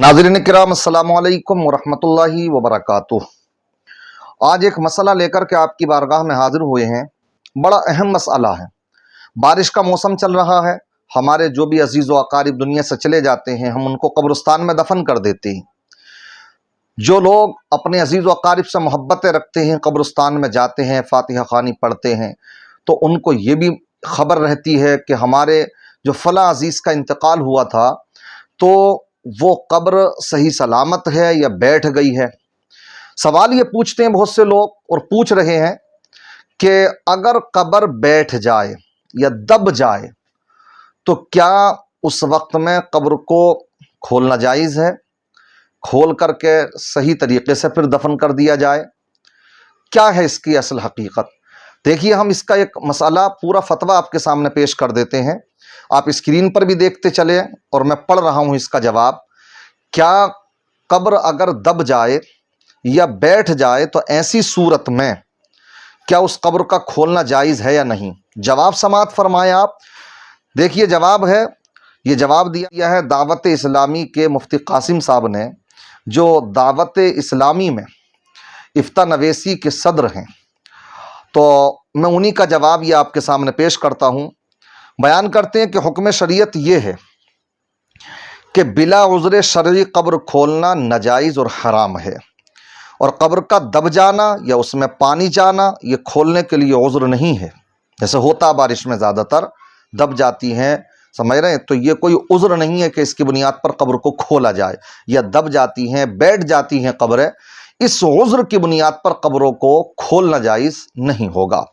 नाज़रीन किराम अस्सलामु अलैकुम वरहमतुल्लाहि वबरकातुह। आज एक मसला लेकर के आपकी बारगाह में हाजिर हुए हैं। बड़ा अहम मसला है। बारिश का मौसम चल रहा है। हमारे जो भी अजीज़ व अकारिब दुनिया से चले जाते हैं, हम उनको कब्रिस्तान में दफन कर देते हैं। जो लोग अपने अजीज़ व अकारिब से मोहब्बतें रखते हैं, कब्रिस्तान में जाते हैं, फातिहा ख़ानी पढ़ते हैं, तो उनको ये भी ख़बर रहती है कि हमारे जो फ़ला अजीज़ का इंतकाल हुआ था, तो वो कब्र सही सलामत है या बैठ गई है। सवाल ये पूछते हैं बहुत से लोग, और पूछ रहे हैं कि अगर कब्र बैठ जाए या दब जाए तो क्या उस वक्त में कब्र को खोलना जायज़ है? खोल करके सही तरीके से फिर दफन कर दिया जाए? क्या है इसकी असल हकीकत? देखिए, हम इसका एक मसला पूरा फतवा आपके सामने पेश कर देते हैं। आप स्क्रीन पर भी देखते चले और मैं पढ़ रहा हूँ इसका जवाब। क्या कब्र अगर दब जाए या बैठ जाए तो ऐसी सूरत में क्या उस कब्र का खोलना जायज़ है या नहीं? जवाब समाअत फरमाए आप। देखिए जवाब है, ये जवाब दिया है दावत इस्लामी के मुफ्ती कासिम साहब ने, जो दावत इस्लामी में इफ्ता नवेसी के सदर हैं। तो मैं उन्हीं का जवाब ये आपके सामने पेश करता हूँ। बयान करते हैं कि हुक्म शरीयत ये है कि बिला उज़्र शरई कब्र खोलना नाजायज़ और हराम है, और कब्र का दब जाना या उसमें पानी जाना ये खोलने के लिए उज़्र नहीं है। जैसे होता बारिश में ज़्यादातर दब जाती हैं, समझ रहे हैं, तो ये कोई उज़्र नहीं है कि इसकी बुनियाद पर कब्र को खोला जाए। या दब जाती हैं, बैठ जाती हैं कब्रें, इस उज़्र की बुनियाद पर कब्रों को खोलना जायज़ नहीं होगा।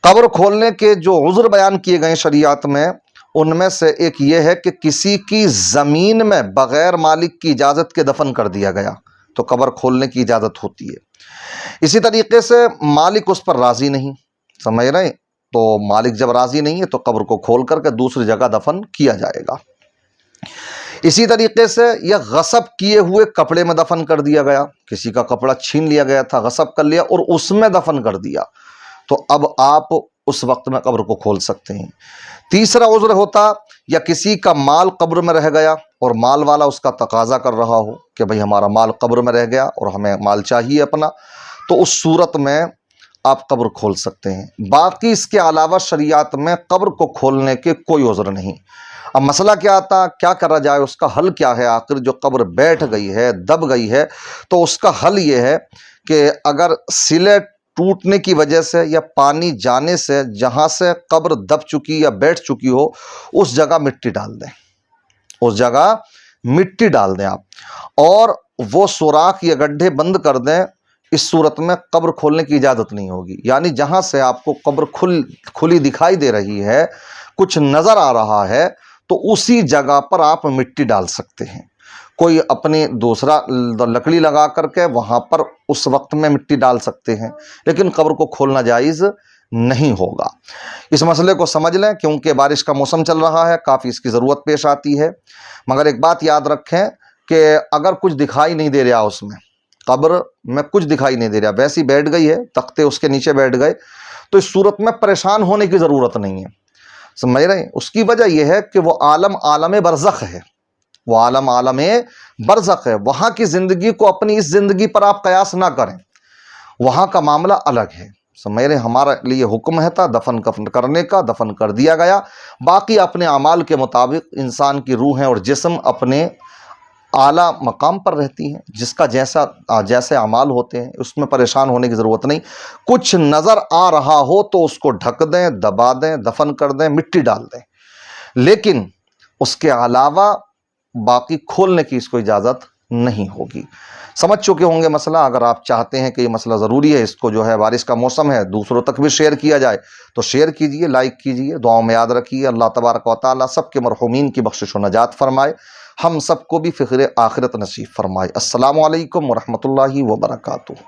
कब्र खोलने के जो उज़्र बयान किए गए शरीयत में, उनमें से एक ये है कि किसी की ज़मीन में बग़ैर मालिक की इजाज़त के दफन कर दिया गया तो कब्र खोलने की इजाज़त होती है। इसी तरीके से मालिक उस पर राज़ी नहीं, समझ रहे हैं, तो मालिक जब राज़ी नहीं है तो कब्र को खोल करके दूसरी जगह दफन किया जाएगा। इसी तरीके से यह गसब किए हुए कपड़े में दफन कर दिया गया, किसी का कपड़ा छीन लिया गया था, गसब कर लिया और उसमें दफन कर दिया, तो अब आप उस वक्त में कब्र को खोल सकते हैं। तीसरा उज़्र होता या किसी का माल कब्र में रह गया और माल वाला उसका तकाजा कर रहा हो कि भाई हमारा माल कब्र में रह गया और हमें माल चाहिए अपना, तो उस सूरत में आप कब्र खोल सकते हैं। बाकी इसके अलावा शरीयत में कब्र को खोलने के कोई उज़्र नहीं। अब मसला क्या आता, क्या करा जाए, उसका हल क्या है? आखिर जो कब्र बैठ गई है, दब गई है, तो उसका हल ये है कि अगर सिले टूटने की वजह से या पानी जाने से जहाँ से कब्र दब चुकी या बैठ चुकी हो उस जगह मिट्टी डाल दें, उस जगह मिट्टी डाल दें आप, और वो सुराख या गड्ढे बंद कर दें। इस सूरत में कब्र खोलने की इजाज़त नहीं होगी। यानी जहाँ से आपको कब्र खुली दिखाई दे रही है, कुछ नज़र आ रहा है, तो उसी जगह पर आप मिट्टी डाल सकते हैं। कोई अपनी दूसरा लकड़ी लगा करके वहाँ पर उस वक्त में मिट्टी डाल सकते हैं, लेकिन कब्र को खोलना जायज़ नहीं होगा। इस मसले को समझ लें, क्योंकि बारिश का मौसम चल रहा है, काफ़ी इसकी ज़रूरत पेश आती है। मगर एक बात याद रखें कि अगर कुछ दिखाई नहीं दे रहा, उसमें कब्र में कुछ दिखाई नहीं दे रहा, वैसी बैठ गई है, तख्ते उसके नीचे बैठ गए, तो इस सूरत में परेशान होने की ज़रूरत नहीं है, समझ रहे हैं। उसकी वजह यह है कि वो आलम बरज़ख है, वो आलम बरज़ख है। वहाँ की ज़िंदगी को अपनी इस ज़िंदगी पर आप कयास ना करें, वहाँ का मामला अलग है, समझ रहे हैं। हमारे लिए हुक्म है था दफन कफन करने का, दफन कर दिया गया। बाकी अपने अमाल के मुताबिक इंसान की रूहें और जिस्म अपने आला मकाम पर रहती हैं, जिसका जैसे अमाल होते हैं, उसमें परेशान होने की ज़रूरत नहीं। कुछ नज़र आ रहा हो तो उसको ढक दें, दबा दें, दफन कर दें, मिट्टी डाल दें, लेकिन उसके अलावा बाकी खोलने की इसको इजाज़त नहीं होगी। समझ चुके होंगे मसला। अगर आप चाहते हैं कि ये मसला ज़रूरी है, इसको जो है बारिश का मौसम है, दूसरों तक भी शेयर किया जाए, तो शेयर कीजिए, लाइक कीजिए, दुआओं में याद रखिए। अल्लाह तबारक व तआला सबके मरहूमीन की बख्शिश व नजात फरमाए, हम सबको भी फ़िक्र आखिरत नसीब फरमाए। अस्सलामु अलैकुम व रहमतुल्लाहि व बरकातुहू।